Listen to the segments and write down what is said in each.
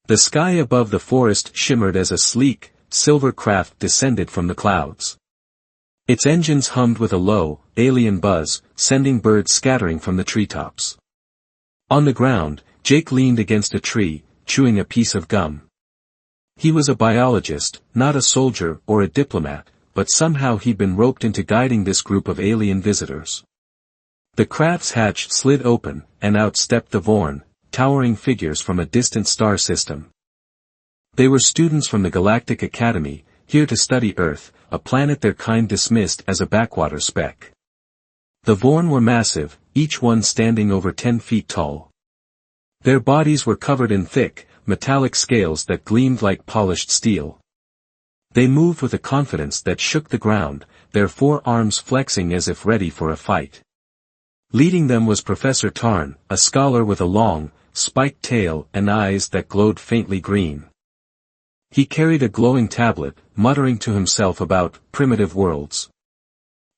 The sky above the forest shimmered as a sleek, silver craft descended from the clouds. Its engines hummed with a low, alien buzz, sending birds scattering from the treetops. On the ground, Jake leaned against a tree, chewing a piece of gum. He was a biologist, not a soldier or a diplomat, but somehow he'd been roped into guiding this group of alien visitors. The craft's hatch slid open, and out stepped the Vorn, towering figures from a distant star system. They were students from the Galactic Academy, here to study Earth, a planet their kind dismissed as a backwater speck. The Vorn were massive, each one standing over 10 feet tall. Their bodies were covered in thick, metallic scales that gleamed like polished steel. They moved with a confidence that shook the ground, their 4 arms flexing as if ready for a fight. Leading them was Professor Tarn, a scholar with a long, spiked tail and eyes that glowed faintly green. He carried a glowing tablet, muttering to himself about primitive worlds.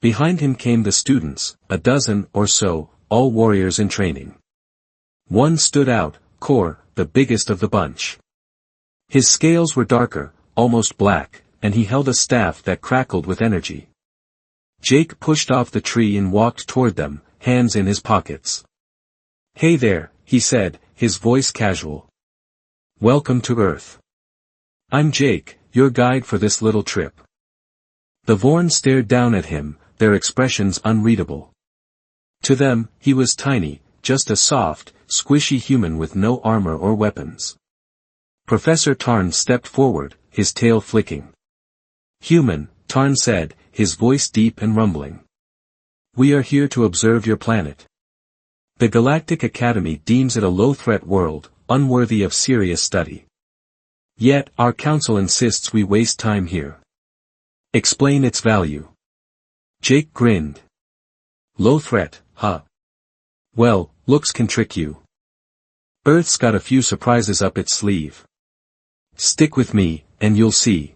Behind him came the students, a dozen or so, all warriors in training. One stood out, Kor, the biggest of the bunch. His scales were darker, almost black, and he held a staff that crackled with energy. Jake pushed off the tree and walked toward them, hands in his pockets. "Hey there," he said, his voice casual. "Welcome to Earth. I'm Jake, your guide for this little trip." The Vorn stared down at him, their expressions unreadable. To them, he was tiny, just a soft, squishy human with no armor or weapons. Professor Tarn stepped forward, his tail flicking. "Human," Tarn said, his voice deep and rumbling. "We are here to observe your planet. The Galactic Academy deems it a low-threat world, unworthy of serious study. Yet, our council insists we waste time here. Explain its value." Jake grinned. "Low threat, huh? Well, looks can trick you. Earth's got a few surprises up its sleeve. Stick with me, and you'll see."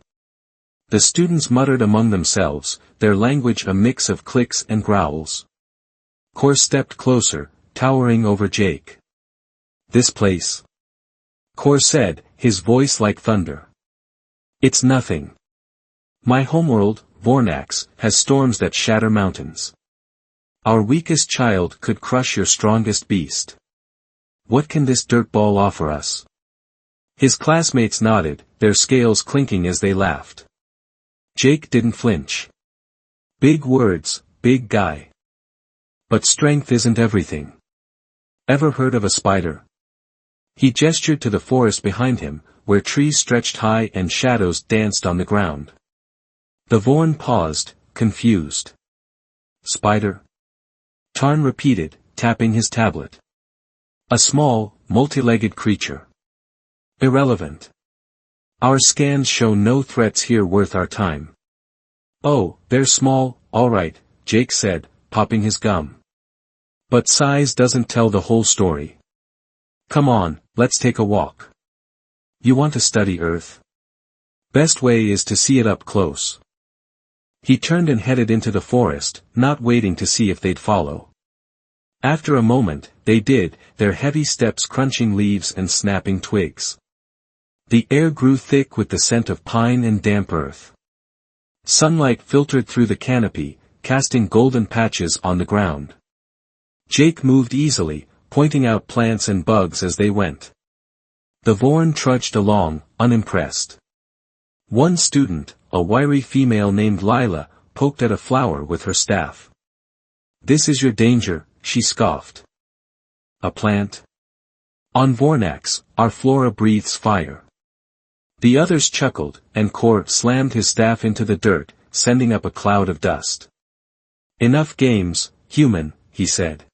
The students muttered among themselves, their language a mix of clicks and growls. Kor stepped closer, towering over Jake. "This place," Kor said, his voice like thunder. "It's nothing. My homeworld, Vornax, has storms that shatter mountains. Our weakest child could crush your strongest beast. What can this dirtball offer us?" His classmates nodded, their scales clinking as they laughed. Jake didn't flinch. "Big words, big guy. But strength isn't everything. Ever heard of a spider?" He gestured to the forest behind him, where trees stretched high and shadows danced on the ground. The Vorn paused, confused. "Spider?" Tarn repeated, tapping his tablet. "A small, multi-legged creature. Irrelevant. Our scans show no threats here worth our time." "Oh, they're small, all right," Jake said, popping his gum. "But size doesn't tell the whole story. Come on, let's take a walk. You want to study Earth? Best way is to see it up close." He turned and headed into the forest, not waiting to see if they'd follow. After a moment, they did, their heavy steps crunching leaves and snapping twigs. The air grew thick with the scent of pine and damp earth. Sunlight filtered through the canopy, casting golden patches on the ground. Jake moved easily, pointing out plants and bugs as they went. The Vorn trudged along, unimpressed. One student, a wiry female named Lila, poked at a flower with her staff. "This is your danger," she scoffed. "A plant? On Vornax, our flora breathes fire." The others chuckled, and Kor slammed his staff into the dirt, sending up a cloud of dust. "Enough games, human," he said.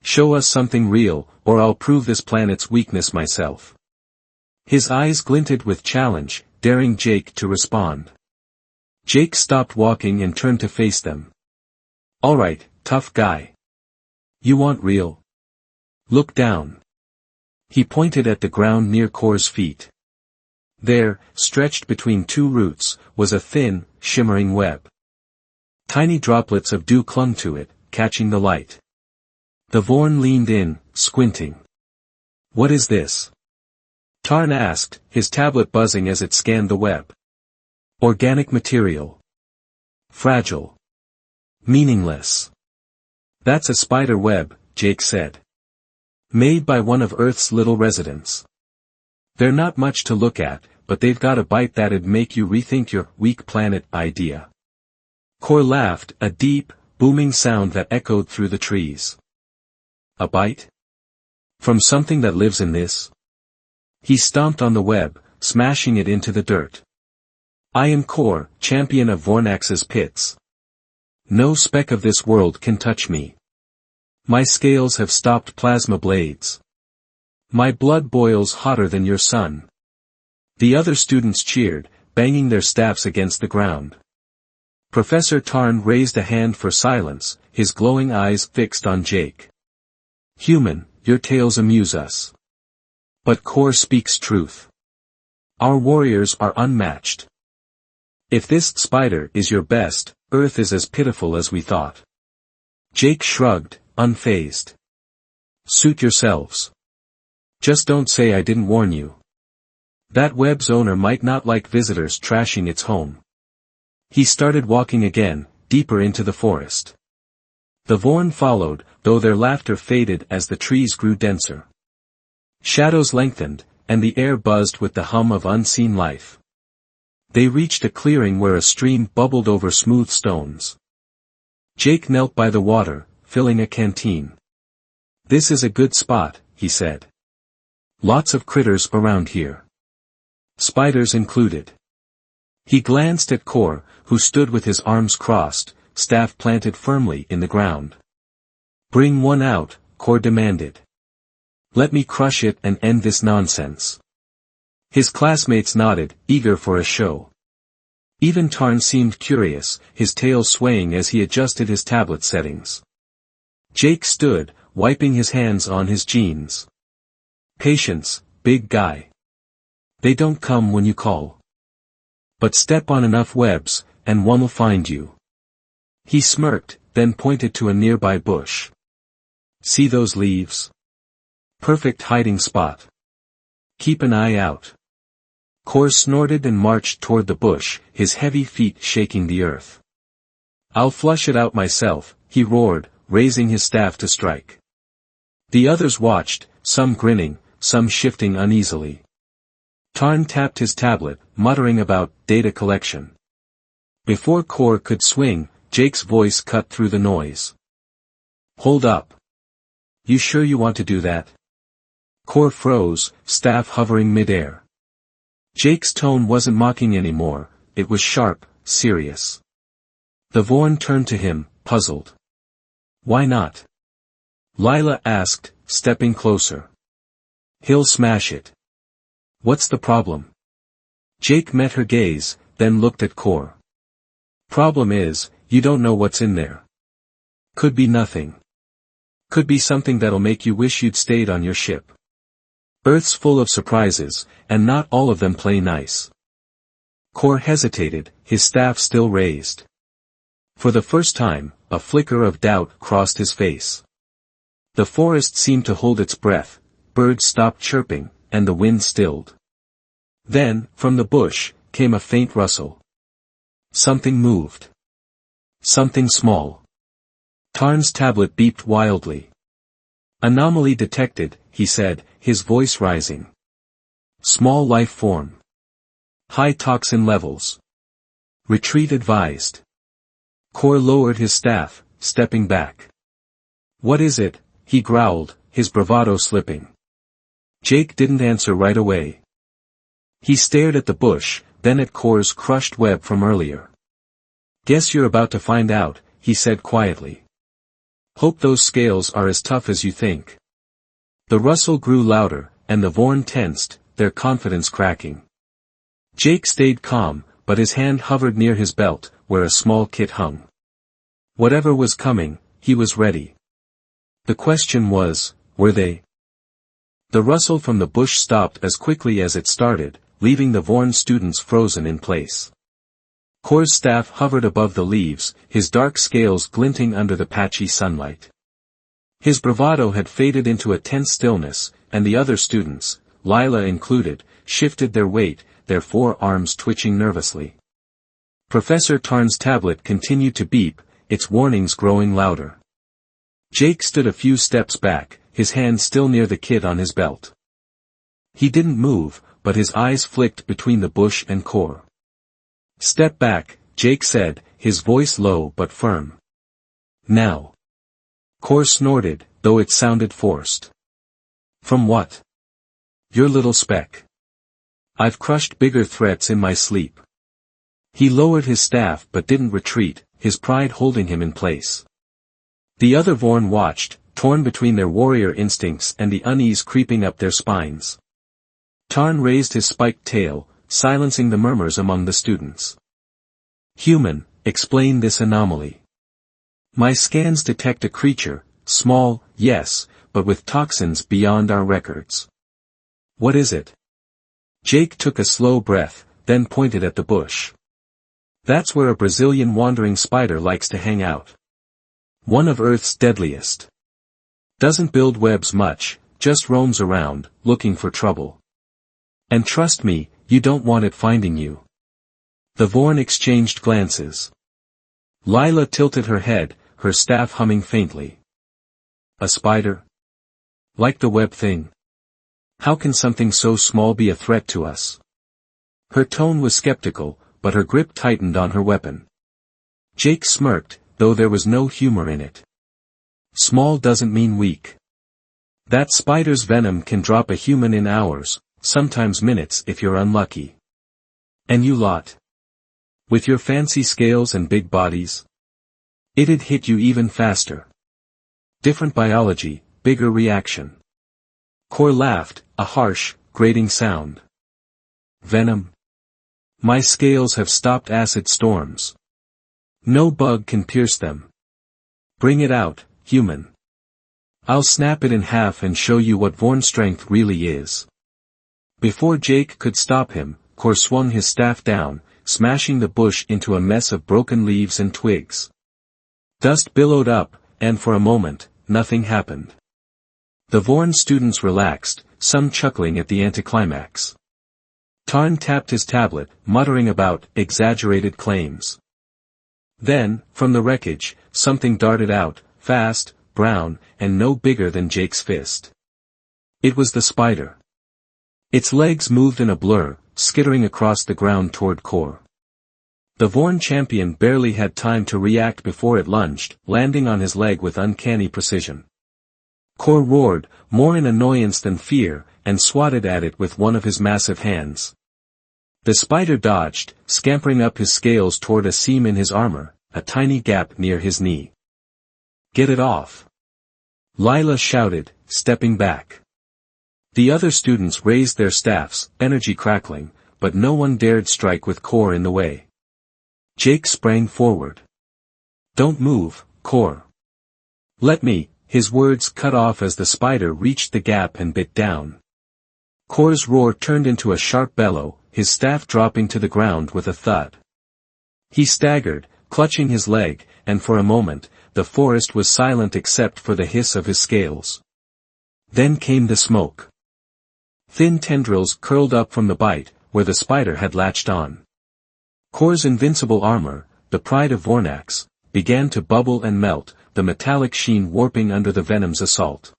"Show us something real, or I'll prove this planet's weakness myself." His eyes glinted with challenge, daring Jake to respond. Jake stopped walking and turned to face them. "All right, tough guy. You want real? Look down." He pointed at the ground near Kor's feet. There, stretched between 2 roots, was a thin, shimmering web. Tiny droplets of dew clung to it, catching the light. The Vorn leaned in, squinting. "What is this?" Tarn asked, his tablet buzzing as it scanned the web. Organic material. Fragile. Meaningless. That's a spider web, Jake said. Made by one of Earth's little residents. They're not much to look at, but they've got a bite that'd make you rethink your weak planet idea. Core laughed, a deep, booming sound that echoed through the trees. A bite? From something that lives in this? He stomped on the web, smashing it into the dirt. I am Core, champion of Vornax's pits. No speck of this world can touch me. My scales have stopped plasma blades. My blood boils hotter than your sun. The other students cheered, banging their staffs against the ground. Professor Tarn raised a hand for silence, his glowing eyes fixed on Jake. Human, your tales amuse us. But Core speaks truth. Our warriors are unmatched. If this spider is your best, Earth is as pitiful as we thought. Jake shrugged, unfazed. Suit yourselves. Just don't say I didn't warn you. That web's owner might not like visitors trashing its home. He started walking again, deeper into the forest. The Vorn followed, though their laughter faded as the trees grew denser. Shadows lengthened, and the air buzzed with the hum of unseen life. They reached a clearing where a stream bubbled over smooth stones. Jake knelt by the water, filling a canteen. This is a good spot, he said. Lots of critters around here. Spiders included. He glanced at Core, who stood with his arms crossed, staff planted firmly in the ground. Bring one out, Core demanded. Let me crush it and end this nonsense. His classmates nodded, eager for a show. Even Tarn seemed curious, his tail swaying as he adjusted his tablet settings. Jake stood, wiping his hands on his jeans. Patience, big guy. They don't come when you call. But step on enough webs, and one will find you. He smirked, then pointed to a nearby bush. See those leaves? Perfect hiding spot. Keep an eye out. Core snorted and marched toward the bush, his heavy feet shaking the earth. I'll flush it out myself, he roared, raising his staff to strike. The others watched, some grinning, some shifting uneasily. Tarn tapped his tablet, muttering about data collection. Before Core could swing, Jake's voice cut through the noise. Hold up. You sure you want to do that? Core froze, staff hovering midair. Jake's tone wasn't mocking anymore, it was sharp, serious. The Vorn turned to him, puzzled. Why not? Lila asked, stepping closer. He'll smash it. What's the problem? Jake met her gaze, then looked at Core. Problem is, you don't know what's in there. Could be nothing. Could be something that'll make you wish you'd stayed on your ship. Earth's full of surprises, and not all of them play nice. Core hesitated, his staff still raised. For the first time, a flicker of doubt crossed his face. The forest seemed to hold its breath, birds stopped chirping, and the wind stilled. Then, from the bush, came a faint rustle. Something moved. Something small. Tarn's tablet beeped wildly. Anomaly detected, he said, his voice rising. Small life form. High toxin levels. Retreat advised. Core lowered his staff, stepping back. What is it? He growled, his bravado slipping. Jake didn't answer right away. He stared at the bush, then at Core's crushed web from earlier. Guess you're about to find out, he said quietly. Hope those scales are as tough as you think. The rustle grew louder, and the Vorn tensed, their confidence cracking. Jake stayed calm, but his hand hovered near his belt, where a small kit hung. Whatever was coming, he was ready. The question was, were they? The rustle from the bush stopped as quickly as it started, leaving the Vorn students frozen in place. Core's staff hovered above the leaves, his dark scales glinting under the patchy sunlight. His bravado had faded into a tense stillness, and the other students, Lila included, shifted their weight, their forearms twitching nervously. Professor Tarn's tablet continued to beep, its warnings growing louder. Jake stood a few steps back, his hand still near the kit on his belt. He didn't move, but his eyes flicked between the bush and Core. "Step back," Jake said, his voice low but firm. "Now." Core snorted, though it sounded forced. "From what?" "Your little speck. I've crushed bigger threats in my sleep." He lowered his staff but didn't retreat, his pride holding him in place. The other Vorn watched, torn between their warrior instincts and the unease creeping up their spines. Tarn raised his spiked tail, silencing the murmurs among the students. "Human, explain this anomaly. My scans detect a creature, small, yes, but with toxins beyond our records. What is it?" Jake took a slow breath, then pointed at the bush. "That's where a Brazilian wandering spider likes to hang out. One of Earth's deadliest. Doesn't build webs much, just roams around, looking for trouble. And trust me, you don't want it finding you." The Vorn exchanged glances. Lila tilted her head, her staff humming faintly. "A spider? Like the web thing? How can something so small be a threat to us?" Her tone was skeptical, but her grip tightened on her weapon. Jake smirked, though there was no humor in it. "Small doesn't mean weak. That spider's venom can drop a human in hours, sometimes minutes if you're unlucky. And you lot. With your fancy scales and big bodies? It'd hit you even faster. Different biology, bigger reaction." Core laughed, a harsh, grating sound. "Venom? My scales have stopped acid storms. No bug can pierce them. Bring it out, human. I'll snap it in half and show you what Vorn strength really is." Before Jake could stop him, Core swung his staff down, smashing the bush into a mess of broken leaves and twigs. Dust billowed up, and for a moment, nothing happened. The Vorn students relaxed, some chuckling at the anticlimax. Tarn tapped his tablet, muttering about exaggerated claims. Then, from the wreckage, something darted out, fast, brown, and no bigger than Jake's fist. It was the spider. Its legs moved in a blur, skittering across the ground toward Core. The Vorn champion barely had time to react before it lunged, landing on his leg with uncanny precision. Core roared, more in annoyance than fear, and swatted at it with one of his massive hands. The spider dodged, scampering up his scales toward a seam in his armor, a tiny gap near his knee. "Get it off!" Lila shouted, stepping back. The other students raised their staffs, energy crackling, but no one dared strike with Core in the way. Jake sprang forward. "Don't move, Core. Let me," his words cut off as the spider reached the gap and bit down. Core's roar turned into a sharp bellow, his staff dropping to the ground with a thud. He staggered, clutching his leg, and for a moment, the forest was silent except for the hiss of his scales. Then came the smoke. Thin tendrils curled up from the bite, where the spider had latched on. Core's invincible armor, the pride of Vornax, began to bubble and melt, the metallic sheen warping under the venom's assault.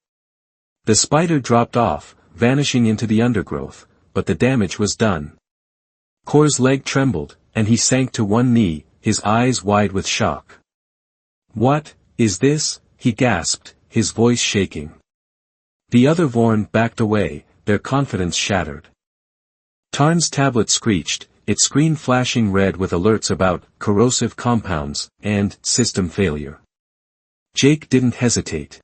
The spider dropped off, vanishing into the undergrowth, but the damage was done. Core's leg trembled, and he sank to one knee, his eyes wide with shock. "What is this?" he gasped, his voice shaking. The other Vorn backed away, their confidence shattered. Tarn's tablet screeched, its screen flashing red with alerts about corrosive compounds and system failure. Jake didn't hesitate.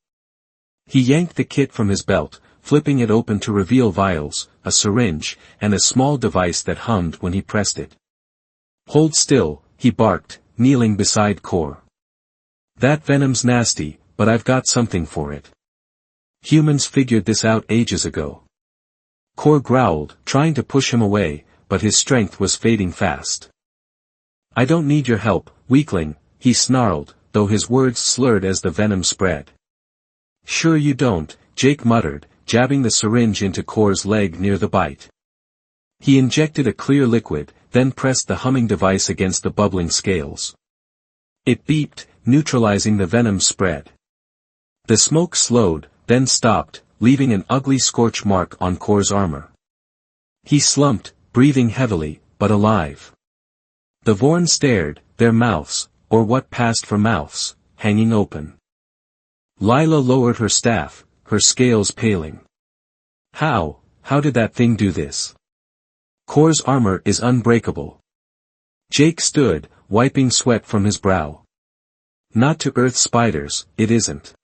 He yanked the kit from his belt, flipping it open to reveal vials, a syringe, and a small device that hummed when he pressed it. "Hold still," he barked, kneeling beside Core. "That venom's nasty, but I've got something for it. Humans figured this out ages ago." Core growled, trying to push him away, but his strength was fading fast. "I don't need your help, weakling," he snarled, though his words slurred as the venom spread. "Sure you don't," Jake muttered, jabbing the syringe into Core's leg near the bite. He injected a clear liquid, then pressed the humming device against the bubbling scales. It beeped, neutralizing the venom's spread. The smoke slowed, then stopped, leaving an ugly scorch mark on Core's armor. He slumped, breathing heavily, but alive. The Vorn stared, their mouths, or what passed for mouths, hanging open. Lila lowered her staff, her scales paling. How did that thing do this? Core's armor is unbreakable. Jake stood, wiping sweat from his brow. Not to Earth spiders, it isn't.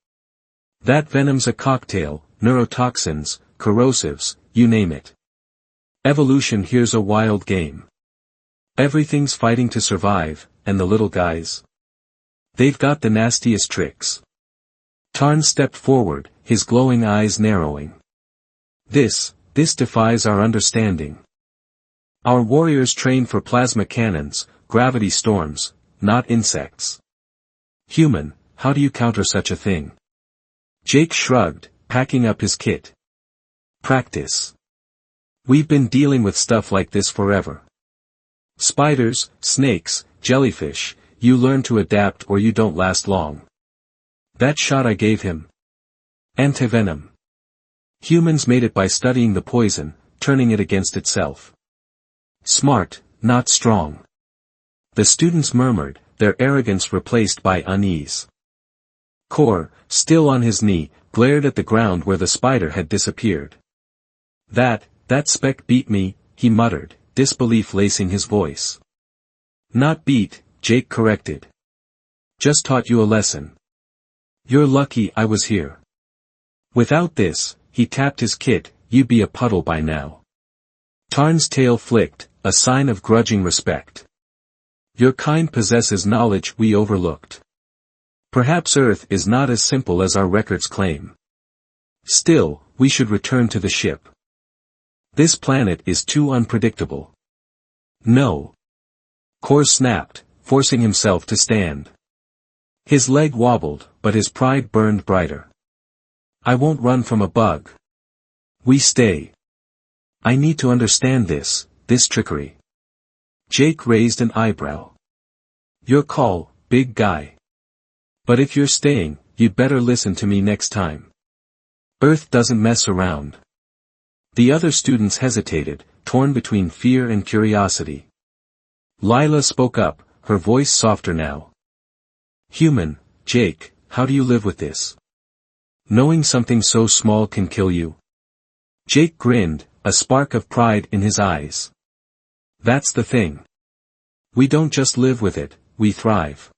That venom's a cocktail, neurotoxins, corrosives, you name it. Evolution here's a wild game. Everything's fighting to survive, and the little guys. They've got the nastiest tricks. Tarn stepped forward, his glowing eyes narrowing. This defies our understanding. Our warriors train for plasma cannons, gravity storms, not insects. Human, how do you counter such a thing? Jake shrugged, packing up his kit. Practice. We've been dealing with stuff like this forever. Spiders, snakes, jellyfish, you learn to adapt or you don't last long. That shot I gave him. Antivenom. Humans made it by studying the poison, turning it against itself. Smart, not strong. The students murmured, their arrogance replaced by unease. Core, still on his knee, glared at the ground where the spider had disappeared. That speck beat me, he muttered, disbelief lacing his voice. Not beat, Jake corrected. Just taught you a lesson. You're lucky I was here. Without this, he tapped his kit, you'd be a puddle by now. Tarn's tail flicked, a sign of grudging respect. Your kind possesses knowledge we overlooked. Perhaps Earth is not as simple as our records claim. Still, we should return to the ship. This planet is too unpredictable. No. Core snapped, forcing himself to stand. His leg wobbled, but his pride burned brighter. I won't run from a bug. We stay. I need to understand this trickery. Jake raised an eyebrow. Your call, big guy. But if you're staying, you'd better listen to me next time. Earth doesn't mess around. The other students hesitated, torn between fear and curiosity. Lila spoke up, her voice softer now. Human, Jake, how do you live with this? Knowing something so small can kill you? Jake grinned, a spark of pride in his eyes. That's the thing. We don't just live with it, we thrive.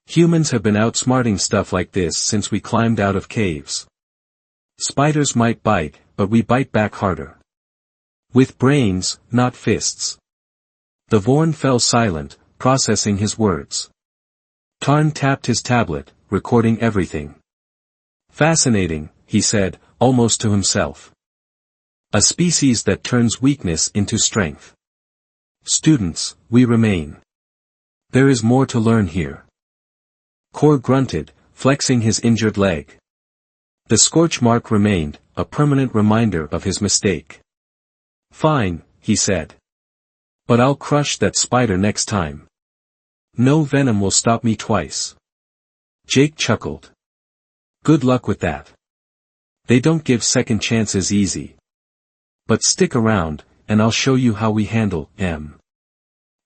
Humans have been outsmarting stuff like this since we climbed out of caves. Spiders might bite, but we bite back harder. With brains, not fists. The Vorn fell silent, processing his words. Tarn tapped his tablet, recording everything. Fascinating, he said, almost to himself. A species that turns weakness into strength. Students, we remain. There is more to learn here. Core grunted, flexing his injured leg. The scorch mark remained, a permanent reminder of his mistake. Fine, he said. But I'll crush that spider next time. No venom will stop me twice. Jake chuckled. Good luck with that. They don't give second chances easy. But stick around, and I'll show you how we handle M.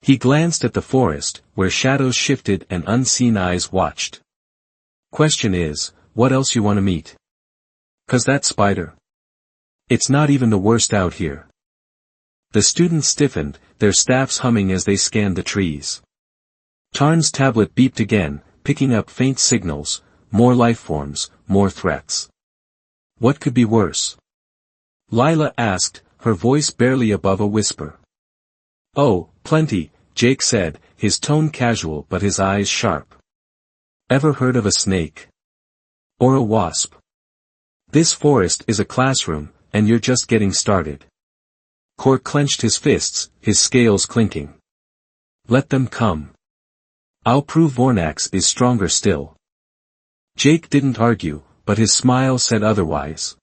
He glanced at the forest, where shadows shifted and unseen eyes watched. Question is, what else you want to meet? 'Cause that spider. It's not even the worst out here. The students stiffened, their staffs humming as they scanned the trees. Tarn's tablet beeped again, picking up faint signals, more lifeforms, more threats. What could be worse? Lila asked, her voice barely above a whisper. Oh, plenty, Jake said, his tone casual but his eyes sharp. Ever heard of a snake? Or a wasp? This forest is a classroom, and you're just getting started. Core clenched his fists, his scales clinking. Let them come. I'll prove Vornax is stronger still. Jake didn't argue, but his smile said otherwise.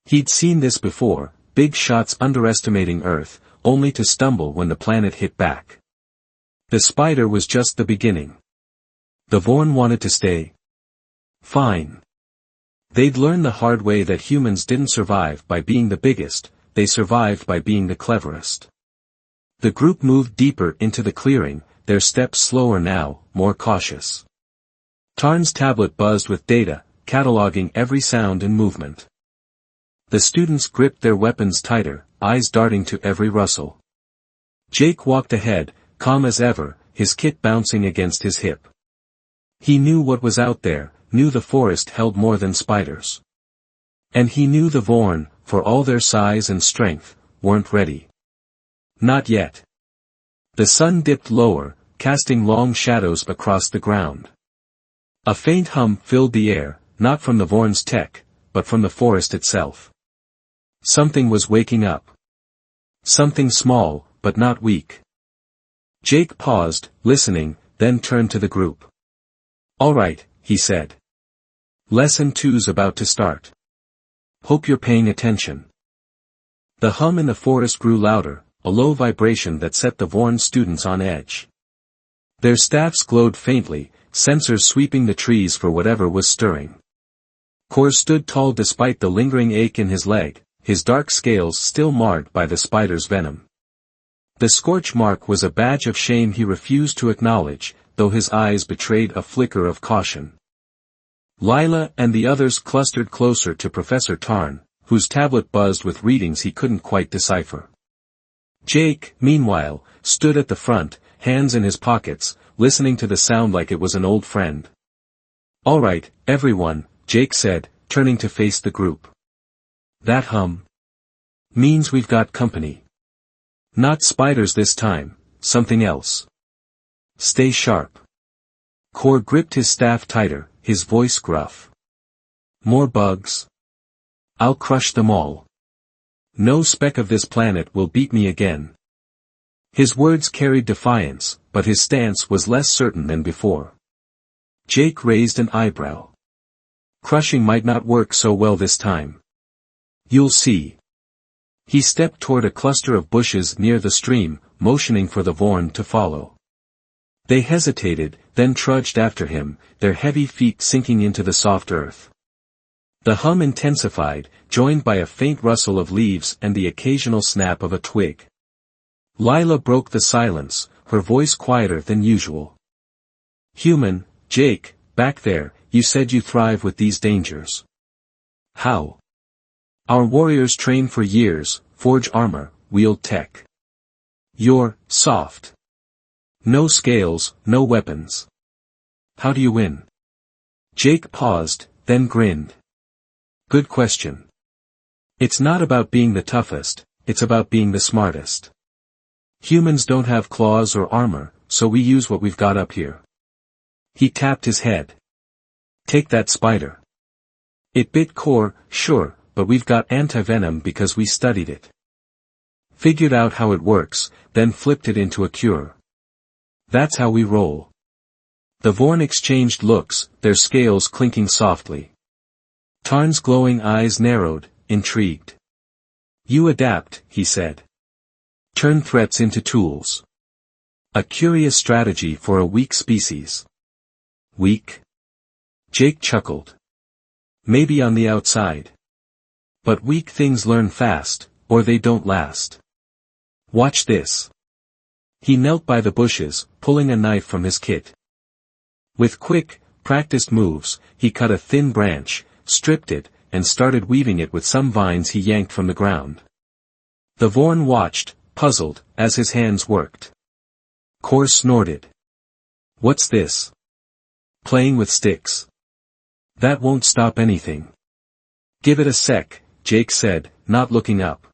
He'd seen this before, big shots underestimating Earth, only to stumble when the planet hit back. The spider was just the beginning. The Vorn wanted to stay. Fine. They'd learn the hard way that humans didn't survive by being the biggest, they survived by being the cleverest. The group moved deeper into the clearing, their steps slower now, more cautious. Tarn's tablet buzzed with data, cataloging every sound and movement. The students gripped their weapons tighter, eyes darting to every rustle. Jake walked ahead, calm as ever, his kit bouncing against his hip. He knew what was out there, knew the forest held more than spiders. And he knew the Vorn, for all their size and strength, weren't ready. Not yet. The sun dipped lower, casting long shadows across the ground. A faint hum filled the air, not from the Vorn's tech, but from the forest itself. Something was waking up. Something small, but not weak. Jake paused, listening, then turned to the group. "All right," he said. "Lesson 2's about to start. Hope you're paying attention." The hum in the forest grew louder, a low vibration that set the Vorn students on edge. Their staffs glowed faintly, sensors sweeping the trees for whatever was stirring. Kor stood tall despite the lingering ache in his leg, his dark scales still marred by the spider's venom. The scorch mark was a badge of shame he refused to acknowledge, though his eyes betrayed a flicker of caution. Lila and the others clustered closer to Professor Tarn, whose tablet buzzed with readings he couldn't quite decipher. Jake, meanwhile, stood at the front, hands in his pockets, listening to the sound like it was an old friend. "All right, everyone," Jake said, turning to face the group. "That hum means we've got company. Not spiders this time, something else. Stay sharp." Kor gripped his staff tighter, his voice gruff. "More bugs? I'll crush them all. No speck of this planet will beat me again." His words carried defiance, but his stance was less certain than before. Jake raised an eyebrow. "Crushing might not work so well this time. You'll see." He stepped toward a cluster of bushes near the stream, motioning for the Vorn to follow. They hesitated, then trudged after him, their heavy feet sinking into the soft earth. The hum intensified, joined by a faint rustle of leaves and the occasional snap of a twig. Lila broke the silence, her voice quieter than usual. "Human, Jake, back there, you said you thrive with these dangers. How?" "Our warriors train for years, forge armor, wield tech. You're soft. No scales, no weapons. How do you win?" Jake paused, then grinned. "Good question. It's not about being the toughest, it's about being the smartest. Humans don't have claws or armor, so we use what we've got up here." He tapped his head. "Take that spider. It bit Kor, sure, but we've got anti-venom because we studied it. Figured out how it works, then flipped it into a cure. That's how we roll." The Vorn exchanged looks, their scales clinking softly. Tarn's glowing eyes narrowed, intrigued. "You adapt," he said. "Turn threats into tools. A curious strategy for a weak species." "Weak?" Jake chuckled. "Maybe on the outside. But weak things learn fast, or they don't last. Watch this." He knelt by the bushes, pulling a knife from his kit. With quick, practiced moves, he cut a thin branch, stripped it, and started weaving it with some vines he yanked from the ground. The Vorn watched, puzzled, as his hands worked. Kor snorted. "What's this? Playing with sticks? That won't stop anything." "Give it a sec," Jake said, not looking up.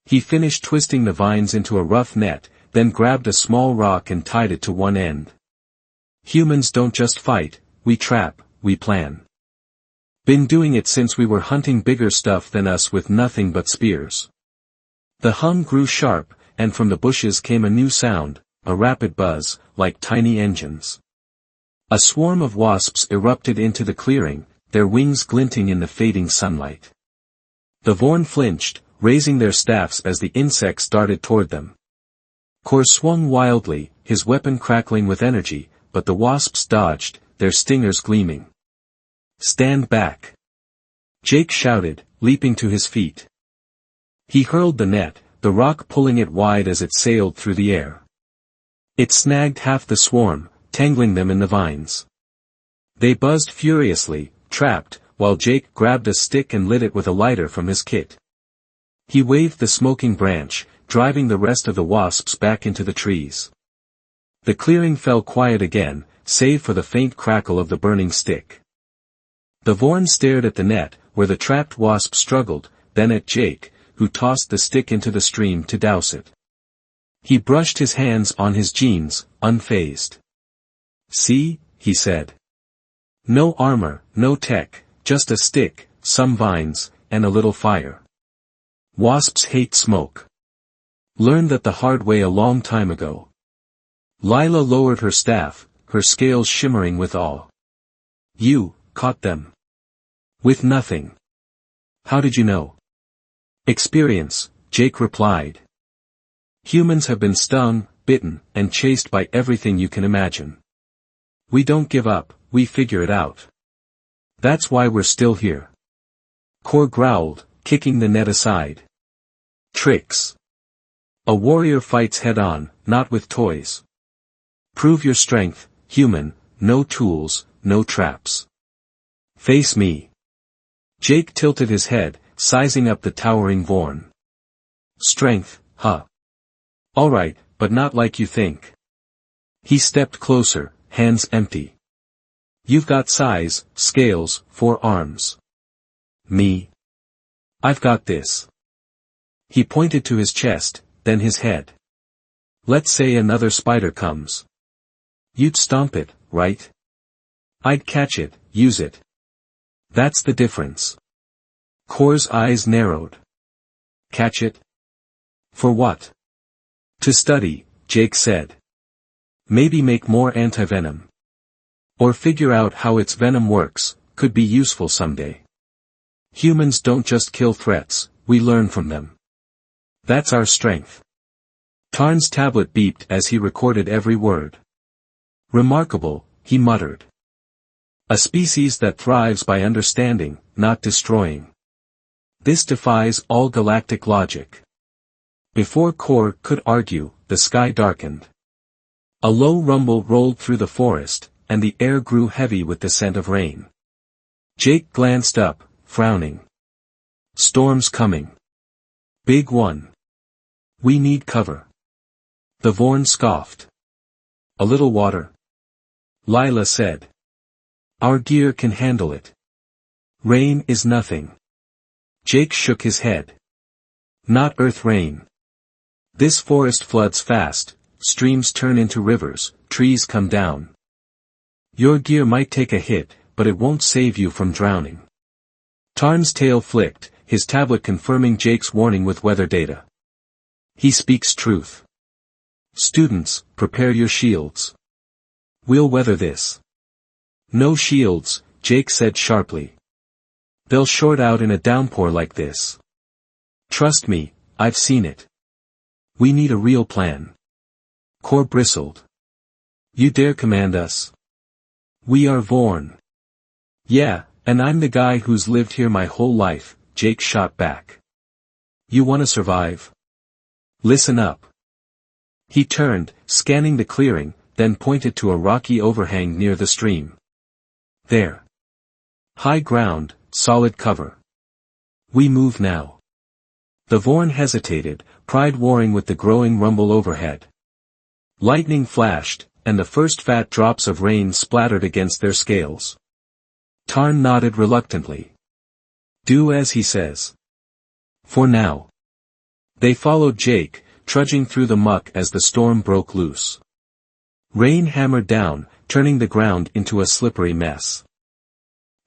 He finished twisting the vines into a rough net, then grabbed a small rock and tied it to one end. "Humans don't just fight, we trap, we plan. Been doing it since we were hunting bigger stuff than us with nothing but spears." The hum grew sharp, and from the bushes came a new sound, a rapid buzz, like tiny engines. A swarm of wasps erupted into the clearing, their wings glinting in the fading sunlight. The Vorn flinched, raising their staffs as the insects darted toward them. Kor swung wildly, his weapon crackling with energy, but the wasps dodged, their stingers gleaming. "Stand back!" Jake shouted, leaping to his feet. He hurled the net, the rock pulling it wide as it sailed through the air. It snagged half the swarm, tangling them in the vines. They buzzed furiously, trapped, while Jake grabbed a stick and lit it with a lighter from his kit. He waved the smoking branch, driving the rest of the wasps back into the trees. The clearing fell quiet again, save for the faint crackle of the burning stick. The Vorn stared at the net, where the trapped wasp struggled, then at Jake, who tossed the stick into the stream to douse it. He brushed his hands on his jeans, unfazed. "See," he said. "No armor, no tech, just a stick, some vines, and a little fire. Wasps hate smoke. Learned that the hard way a long time ago." Lila lowered her staff, her scales shimmering with awe. "You caught them." "With nothing." "How did you know?" "Experience," Jake replied. "Humans have been stung, bitten, and chased by everything you can imagine. We don't give up, we figure it out. That's why we're still here." Kor growled, kicking the net aside. "Tricks. A warrior fights head-on, not with toys. Prove your strength, human, no tools, no traps. Face me." Jake tilted his head, sizing up the towering Vorn. "Strength, huh? Alright, but not like you think." He stepped closer, hands empty. "You've got size, scales, 4 arms. Me? I've got this." He pointed to his chest, then his head. "Let's say another spider comes. You'd stomp it, right? I'd catch it, use it. That's the difference." Kor's eyes narrowed. "Catch it? For what?" "To study," Jake said. "Maybe make more antivenom. Or figure out how its venom works, could be useful someday. Humans don't just kill threats, we learn from them. That's our strength." Tarn's tablet beeped as he recorded every word. "Remarkable," he muttered. "A species that thrives by understanding, not destroying. This defies all galactic logic." Before Kor could argue, the sky darkened. A low rumble rolled through the forest, and the air grew heavy with the scent of rain. Jake glanced up, frowning. "Storm's coming. Big one. We need cover." The Vorn scoffed. "A little water?" Lila said. "Our gear can handle it. Rain is nothing." Jake shook his head. "Not earth rain. This forest floods fast, streams turn into rivers, trees come down. Your gear might take a hit, but it won't save you from drowning." Tarn's tail flicked, his tablet confirming Jake's warning with weather data. "He speaks truth. Students, prepare your shields. We'll weather this." "No shields," Jake said sharply. "They'll short out in a downpour like this. Trust me, I've seen it. We need a real plan." Kor bristled. "You dare command us? We are Vorn." "Yeah, and I'm the guy who's lived here my whole life," Jake shot back. "You wanna survive? Listen up." He turned, scanning the clearing, then pointed to a rocky overhang near the stream. "There. High ground, solid cover. We move now." The Vorn hesitated, pride warring with the growing rumble overhead. Lightning flashed, and the first fat drops of rain splattered against their scales. Tarn nodded reluctantly. "Do as he says. For now." They followed Jake, trudging through the muck as the storm broke loose. Rain hammered down, turning the ground into a slippery mess.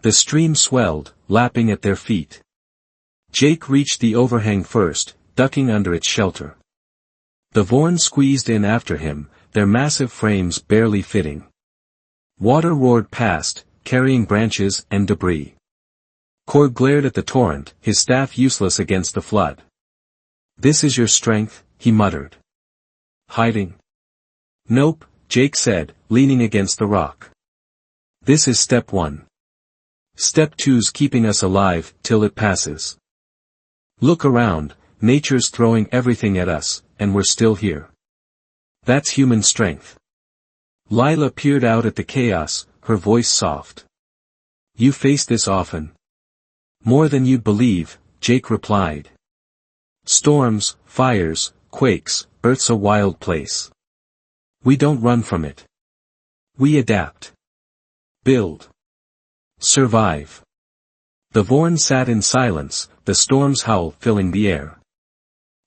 The stream swelled, lapping at their feet. Jake reached the overhang first, ducking under its shelter. The Vorn squeezed in after him, their massive frames barely fitting. Water roared past, carrying branches and debris. Cord glared at the torrent, his staff useless against the flood. This is your strength, he muttered. Hiding? Nope, Jake said, leaning against the rock. This is step 1. Step 2's keeping us alive, till it passes. Look around, nature's throwing everything at us, and we're still here. That's human strength. Lila peered out at the chaos, her voice soft. You face this often? More than you'd believe, Jake replied. Storms, fires, quakes, Earth's a wild place. We don't run from it. We adapt. Build. Survive. The Vorn sat in silence, the storm's howl filling the air.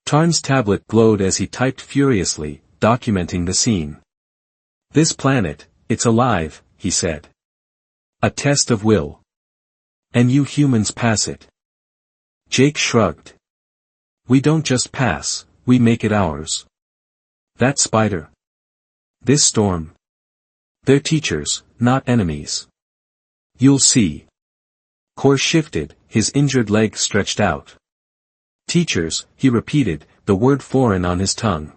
Tarn's tablet glowed as he typed furiously, documenting the scene. This planet, it's alive, he said. A test of will. And you humans pass it. Jake shrugged. We don't just pass, we make it ours. That spider. This storm. They're teachers, not enemies. You'll see. Core shifted, his injured leg stretched out. Teachers, he repeated, the word foreign on his tongue.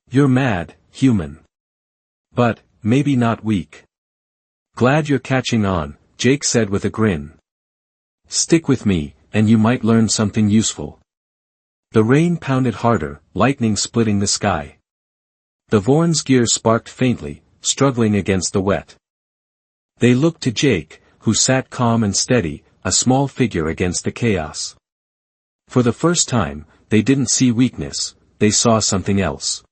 You're mad, human. But, maybe not weak. Glad you're catching on, Jake said with a grin. Stick with me, and you might learn something useful. The rain pounded harder, lightning splitting the sky. The Vorn's gear sparked faintly, struggling against the wet. They looked to Jake, who sat calm and steady, a small figure against the chaos. For the first time, they didn't see weakness, they saw something else.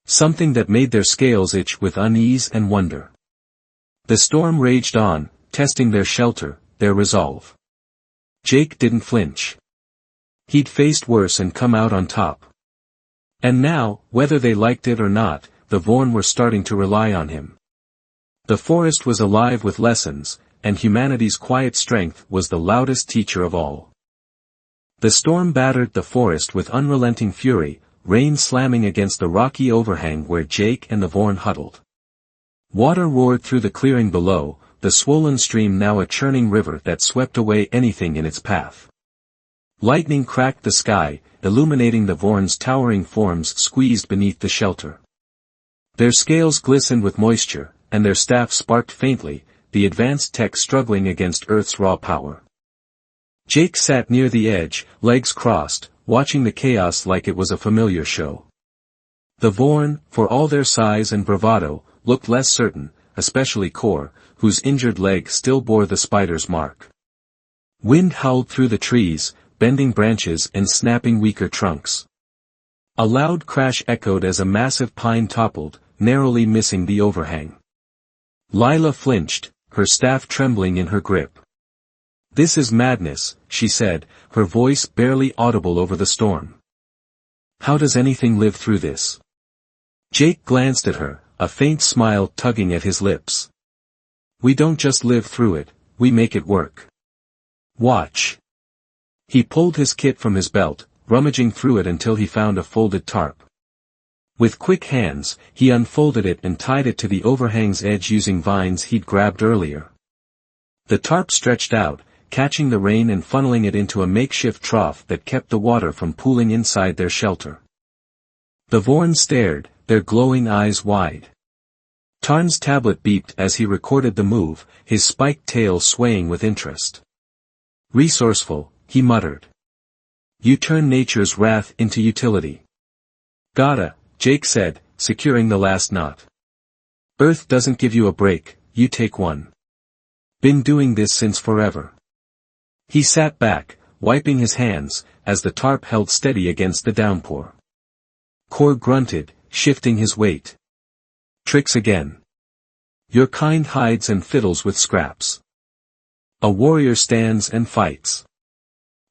Something that made their scales itch with unease and wonder. The storm raged on, testing their shelter, their resolve. Jake didn't flinch. He'd faced worse and come out on top. And now, whether they liked it or not, the Vorn were starting to rely on him. The forest was alive with lessons, and humanity's quiet strength was the loudest teacher of all. The storm battered the forest with unrelenting fury, rain slamming against the rocky overhang where Jake and the Vorn huddled. Water roared through the clearing below, the swollen stream now a churning river that swept away anything in its path. Lightning cracked the sky, illuminating the Vorn's towering forms squeezed beneath the shelter. Their scales glistened with moisture, and their staffs sparked faintly, the advanced tech struggling against Earth's raw power. Jake sat near the edge, legs crossed, watching the chaos like it was a familiar show. The Vorn, for all their size and bravado, looked less certain, especially Core, whose injured leg still bore the spider's mark. Wind howled through the trees, bending branches and snapping weaker trunks. A loud crash echoed as a massive pine toppled, narrowly missing the overhang. Lila flinched, her staff trembling in her grip. This is madness, she said, her voice barely audible over the storm. How does anything live through this? Jake glanced at her, a faint smile tugging at his lips. We don't just live through it, we make it work. Watch. He pulled his kit from his belt, rummaging through it until he found a folded tarp. With quick hands, he unfolded it and tied it to the overhang's edge using vines he'd grabbed earlier. The tarp stretched out, catching the rain and funneling it into a makeshift trough that kept the water from pooling inside their shelter. The Vorn stared, their glowing eyes wide. Tarn's tablet beeped as he recorded the move, his spiked tail swaying with interest. Resourceful, he muttered. You turn nature's wrath into utility. Gotta, Jake said, securing the last knot. Earth doesn't give you a break, you take one. Been doing this since forever. He sat back, wiping his hands, as the tarp held steady against the downpour. Core grunted, shifting his weight. Tricks again. Your kind hides and fiddles with scraps. A warrior stands and fights.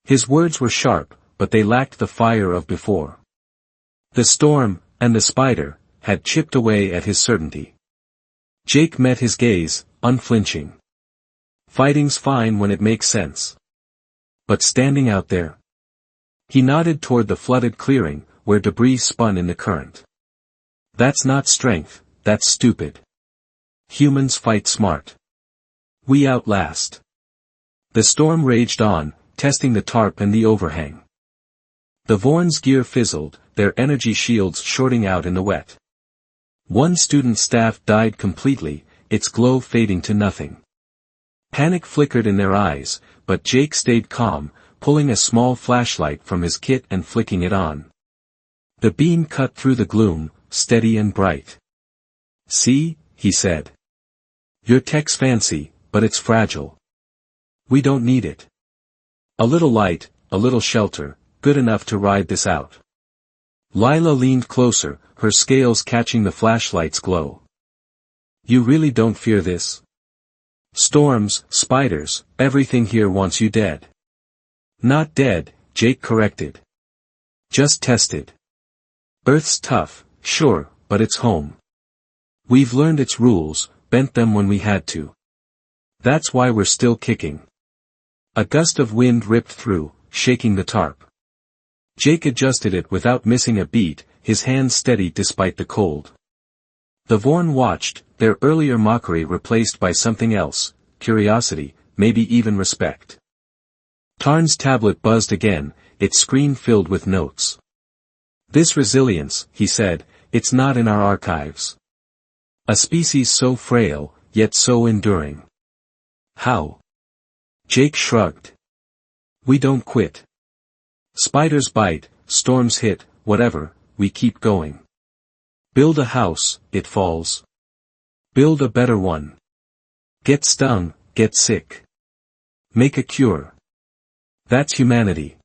His words were sharp, but they lacked the fire of before. The storm, and the spider, had chipped away at his certainty. Jake met his gaze, unflinching. Fighting's fine when it makes sense. But standing out there? He nodded toward the flooded clearing, where debris spun in the current. That's not strength, that's stupid. Humans fight smart. We outlast. The storm raged on, testing the tarp and the overhang. The Vorn's gear fizzled, their energy shields shorting out in the wet. One student's staff died completely, its glow fading to nothing. Panic flickered in their eyes, but Jake stayed calm, pulling a small flashlight from his kit and flicking it on. The beam cut through the gloom, steady and bright. "See," he said. "Your tech's fancy, but it's fragile. We don't need it. A little light, a little shelter, good enough to ride this out." Lila leaned closer, her scales catching the flashlight's glow. "You really don't fear this? Storms, spiders, everything here wants you dead." "Not dead," Jake corrected. "Just tested. Earth's tough, sure, but it's home. We've learned its rules, bent them when we had to. That's why we're still kicking." A gust of wind ripped through, shaking the tarp. Jake adjusted it without missing a beat, his hands steady despite the cold. The Vorn watched, their earlier mockery replaced by something else, curiosity, maybe even respect. Tarn's tablet buzzed again, its screen filled with notes. "This resilience," he said, "it's not in our archives. A species so frail, yet so enduring." "How?" Jake shrugged. "We don't quit. Spiders bite, storms hit, whatever, we keep going. Build a house, it falls. Build a better one. Get stung, get sick. Make a cure. That's humanity."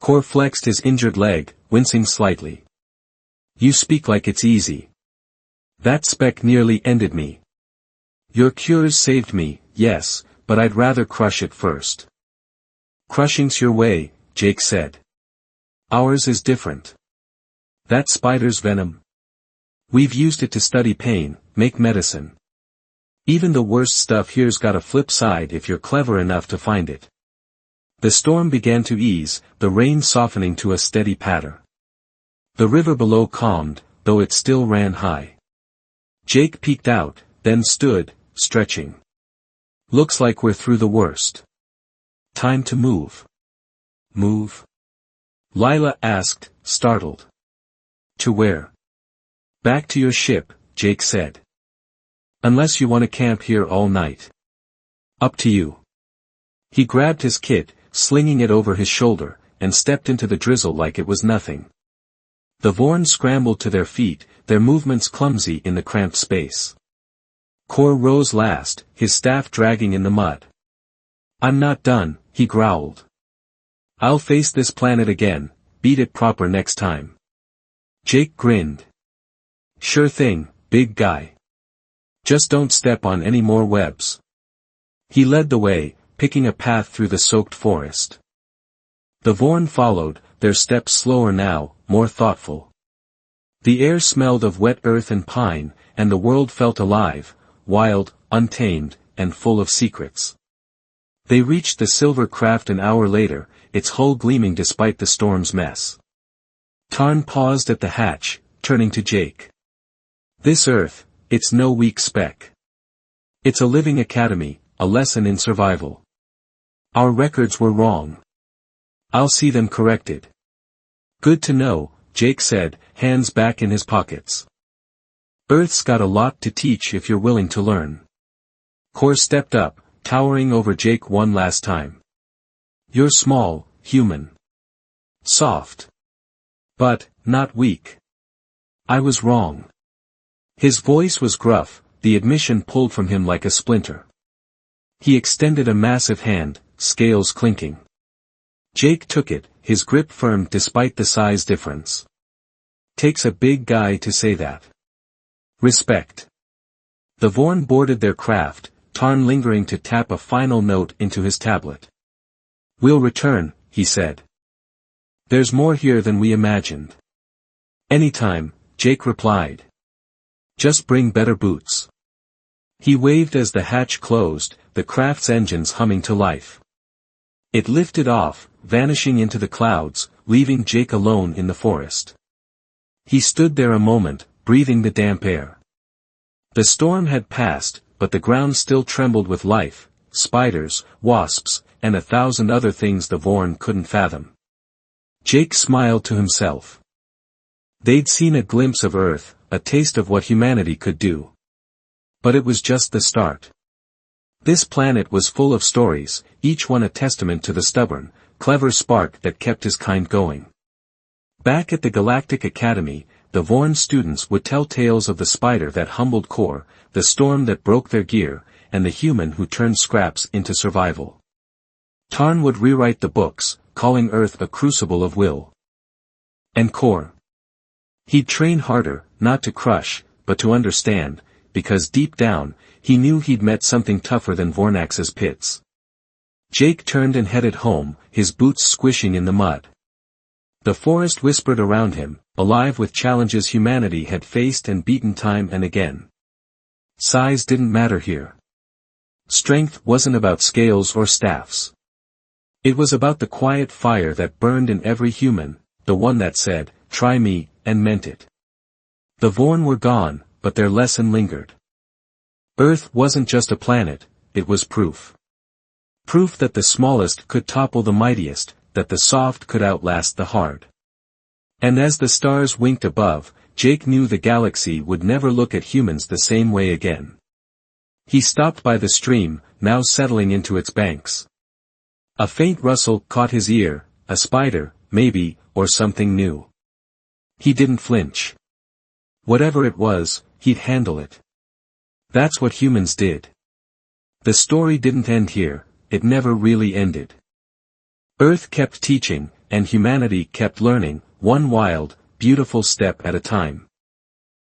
Core flexed his injured leg, wincing slightly. "You speak like it's easy. That spec nearly ended me. Your cures saved me, yes, but I'd rather crush it first." "Crushing's your way," Jake said. "Ours is different. That spider's venom. We've used it to study pain, make medicine. Even the worst stuff here's got a flip side if you're clever enough to find it." The storm began to ease, the rain softening to a steady patter. The river below calmed, though it still ran high. Jake peeked out, then stood, stretching. "Looks like we're through the worst. Time to move." "Move?" Lila asked, startled. "To where?" "Back to your ship," Jake said. "Unless you want to camp here all night. Up to you." He grabbed his kit, slinging it over his shoulder, and stepped into the drizzle like it was nothing. The Vorn scrambled to their feet, their movements clumsy in the cramped space. Core rose last, his staff dragging in the mud. "I'm not done," he growled. "I'll face this planet again, beat it proper next time." Jake grinned. "Sure thing, big guy. Just don't step on any more webs." He led the way, picking a path through the soaked forest. The Vorn followed, their steps slower now, more thoughtful. The air smelled of wet earth and pine, and the world felt alive, wild, untamed, and full of secrets. They reached the silver craft an hour later, its hull gleaming despite the storm's mess. Tarn paused at the hatch, turning to Jake. "This Earth, it's no weak speck. It's a living academy, a lesson in survival. Our records were wrong. I'll see them corrected." "Good to know," Jake said, hands back in his pockets. "Earth's got a lot to teach if you're willing to learn." Core stepped up, towering over Jake one last time. "You're small, human. Soft. But, not weak. I was wrong." His voice was gruff, the admission pulled from him like a splinter. He extended a massive hand, scales clinking. Jake took it, his grip firm despite the size difference. "Takes a big guy to say that. Respect." The Vorn boarded their craft, Tarn lingering to tap a final note into his tablet. "We'll return," he said. "There's more here than we imagined." "Anytime," Jake replied. "Just bring better boots." He waved as the hatch closed, the craft's engines humming to life. It lifted off, vanishing into the clouds, leaving Jake alone in the forest. He stood there a moment, breathing the damp air. The storm had passed, but the ground still trembled with life, spiders, wasps, and 1,000 other things the Vorn couldn't fathom. Jake smiled to himself. They'd seen a glimpse of Earth, a taste of what humanity could do. But it was just the start. This planet was full of stories, each one a testament to the stubborn, clever spark that kept his kind going. Back at the Galactic Academy, the Vorn students would tell tales of the spider that humbled Core, the storm that broke their gear, and the human who turned scraps into survival. Tarn would rewrite the books, calling Earth a crucible of will. And Core. He'd train harder, not to crush, but to understand, because deep down, he knew he'd met something tougher than Vornax's pits. Jake turned and headed home, his boots squishing in the mud. The forest whispered around him, alive with challenges humanity had faced and beaten time and again. Size didn't matter here. Strength wasn't about scales or staffs. It was about the quiet fire that burned in every human, the one that said, "Try me," and meant it. The Vorn were gone, but their lesson lingered. Earth wasn't just a planet, it was proof. Proof that the smallest could topple the mightiest, that the soft could outlast the hard. And as the stars winked above, Jake knew the galaxy would never look at humans the same way again. He stopped by the stream, now settling into its banks. A faint rustle caught his ear, a spider, maybe, or something new. He didn't flinch. Whatever it was, he'd handle it. That's what humans did. The story didn't end here, it never really ended. Earth kept teaching, and humanity kept learning, one wild, beautiful step at a time.